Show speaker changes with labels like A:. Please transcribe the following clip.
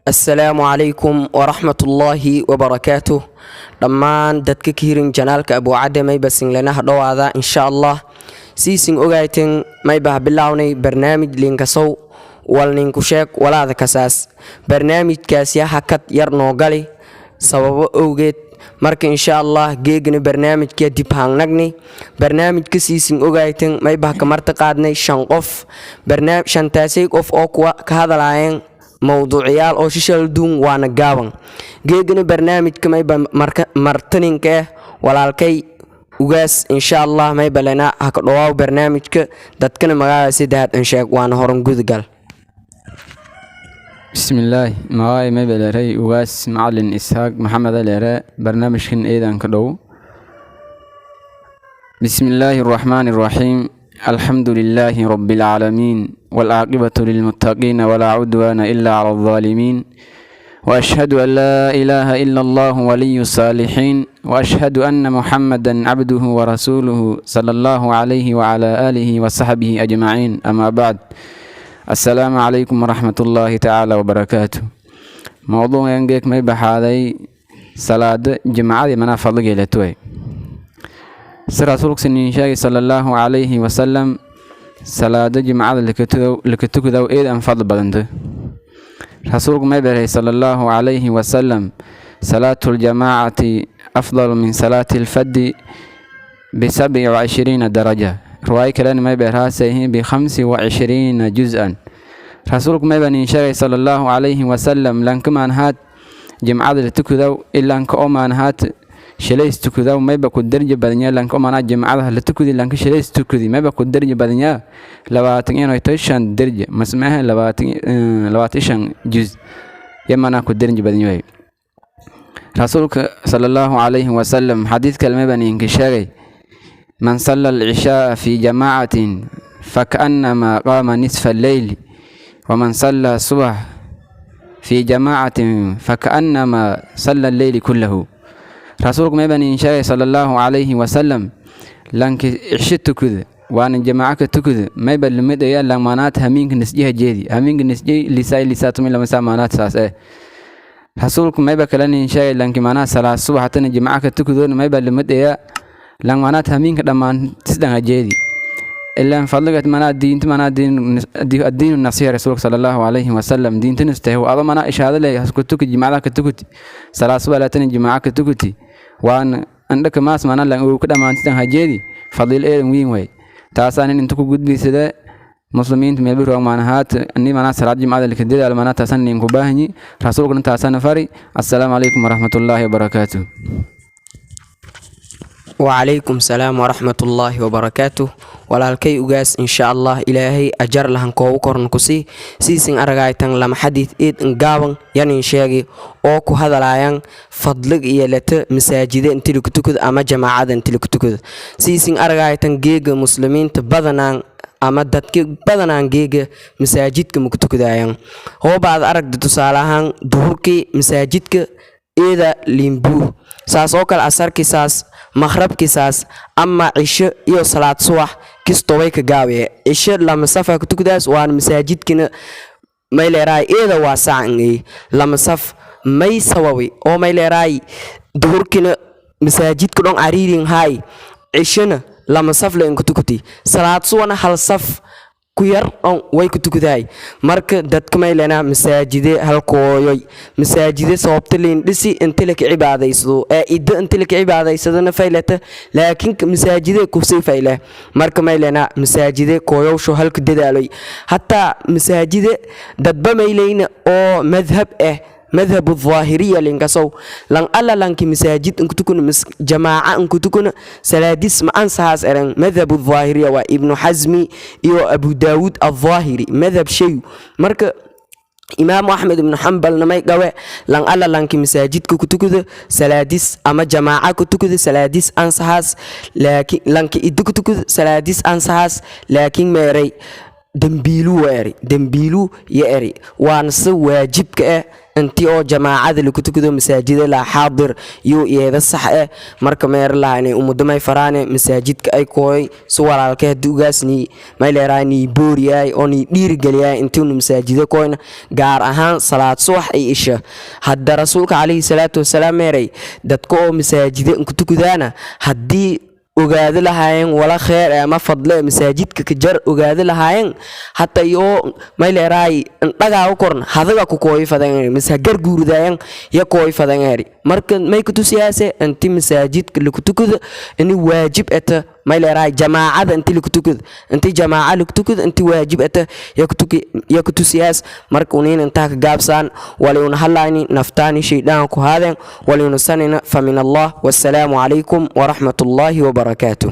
A: Assalaamu calaykum waraxmatullaahi wabarakaatuh. Dhammaan dadka ka hirin janaalka Abu Cadde mayba singlanaha dhowaada insha Allah. Siisin ogayteen mayba bilawnay barnaamij linkasow wal ninku sheeg walaada kasaas. Barnaamijkaas yaa hakad yar noo gali sababo awgeed marka insha Allah geegna barnaamijka dib haangnagni. Barnaamijka siisin ogayteen mayba ka marti qaadnay 5 qof. Shantaasay qof oo ka hadlaayeen mawduuciyaal oo shishal duun waana gaaban geegna barnaamijka mayba martaninka walaalkay ugaas insha Allah mayba lana haka dhawaaw barnaamijka dadkana magaalada saddexaad in sheeg waana horan gudagal.
B: bismillaah magacay mayba leeray ugaas macalin Ishaaq Maxamed leere barnaamijkan eedan ka dhow. bismillaahir rahmaanir rahiim الحمد لله رب العالمين والعاقبة للمتقين ولا عدوان إلا على الظالمين وأشهد أن لا إله إلا الله ولي الصالحين وأشهد أن محمدا عبده ورسوله صلى الله عليه وعلى آله وصحبه أجمعين. أما بعد السلام عليكم ورحمة الله تعالى وبركاته. موضوع ينجيك ما يبحاذي صلاة جماعة منا فضلق لتوي رسولك سنين صلى الله عليه وسلم صلاة جماعة لكتوكدو إيد أن فضل بدنته. رسولك ما يبره صلى الله عليه وسلم صلاة الجماعة أفضل من صلاة الفد ب27 درجة. رواية كلام ما يبره سيه ب25 جزءا. رسولك ما يبره صلى الله عليه وسلم لنكم أنهات جماعة لكتوكدو إلا أنك أنهات شليس تكذا وما يبقى الدرجة بدنيا لأنك أنا جماعة لتكذي لأنك شليس تكذي ما يبقى الدرجة بدنيا لواتين ويتوشان درجة ما اسمها لواتيشان جزء يما أنا كدرجة بدنيا. رسولك صلى الله عليه وسلم حديث كلمة بني انكشاري من صلى العشاء في جماعة فكأنما قام نصف الليل ومن صلى الصبح في جماعة فكأنما صلى الليل كله. رسولك ما بني إنشاء صلى الله عليه وسلم لانك عشت كذا وأنا جماعك تكذا ما يبل مدة يا لمانات همينك نسجيها جدي همينك نسجي لساتهم لما سامانات ساس رسولك ما يبكلني إنشاء لانك مانات صلاة الصبح حتى جماعك تكذا ما يبل مدة يا لمانات همينك لما تسدها جدي إلا فضلك مانات دين الدين النصيحة رسولك صلى الله عليه وسلم دين تنسته وأظن أنا إشهاد لي هسكتك جماعك تكتي صلاة الصبح لا تني جماعك تكتي وأن عندك ما اسمعنا لأن كده ما أنت هجيدي فضيل إيه وين وين تاسان إن تكو جد بيسده مسلمين تميبروا معناهات أني معناه صلاة جماعة اللي كده على معناه تاسان إنكو باهني رسولك أنت تاسان فري. السلام عليكم ورحمة الله وبركاته.
A: وعليكم السلام ورحمة الله وبركاته. walaalkay ugaas insha Allah ilaahay ajar lahan koogu koran ku siisin aragaytan lama xadiid eed gaaban yanin sheegi oo ku hadalaayaan fadlig iyo lata masaajida inta lagu tukado ama jamaacada inta lagu tukado siisin aragaytan geega muslimiinta badanaan ama dadka badanaan geega masaajidka ma ku tukadayaan hoobaad aragda tusaalahan duhurkii masaajidka eeda limbu saas oo kale asarkiisaas maghribkiisaas ama cisho iyo salaad subax kisto way ka gaabe cisho lama safa ku tukadaas waan masaajidkina may leeray eeda waa saacay lama saf may sawawi oo may leeray duhurkina masaajidka dhan ariirin hay cishona lama saf leen ku tukati salaad suwana hal saf ku yar oo way ku tukaday marka dadka may leena masaajide halkooyoy masaajide sababta leen dhisi inta la ka cibaadaysto idda inta la ka cibaadaysadana faylata laakiin masaajide ku sii fayle marka may leena masaajide kooyowsho halka dadaalay hatta masaajide dadba may leena oo madhab مذهب الظاهرية لنكسو لان ألا لانك مساجد انك تكون جماعة انك تكون سلادس ما أنساس أرن مذهب الظاهرية وابن حزمي إيو أبو داود الظاهري مذهب شيء مرك إمام أحمد بن حنبل نماي قوي لان ألا لانك مساجد كتكود سلادس أما جماعة كتكود سلادس أنساس لكن لانك إدو كتكود سلادس أنساس لكن ميري dambiilu weeri dambiilu yeeri waan si waajibka ah intii oo jamaacada lagu tukado masaajida la xaadir iyo iyada sax ah marka meer lahaynay ummadamay faraane masaajidka ay kooy si walaalka duugaasni may leeraani booriyay oo ni dhiirgeliyay intii uu masaajida kooyna gaar ahaan salaad subax ay isha hadda rasuulka kaleey salaatu wasalaam meeray dadka oo masaajida ku tukadana hadii ogaadi lahaayeen wala kheer ama fadle masaajidka ka jar ogaadi lahaayeen hatta iyo may leeray dhagaa u korn hadaga ku kooy fadan masaajid guurdayeen ya kooy fadan marka may ku tusiyaase intii masaajidka lagu tukado in waajib ata may leeray jamaacada intii lagu tukado intii jamaaca lagu tukado intii waajib ata ya ku tusiyaas marka unin inta ka gaabsan waliuna halaani naftaani shaydaan ku haadeen waliuna sanina fa min Allah wassalamu alaykum wa rahmatullahi wa barakatuh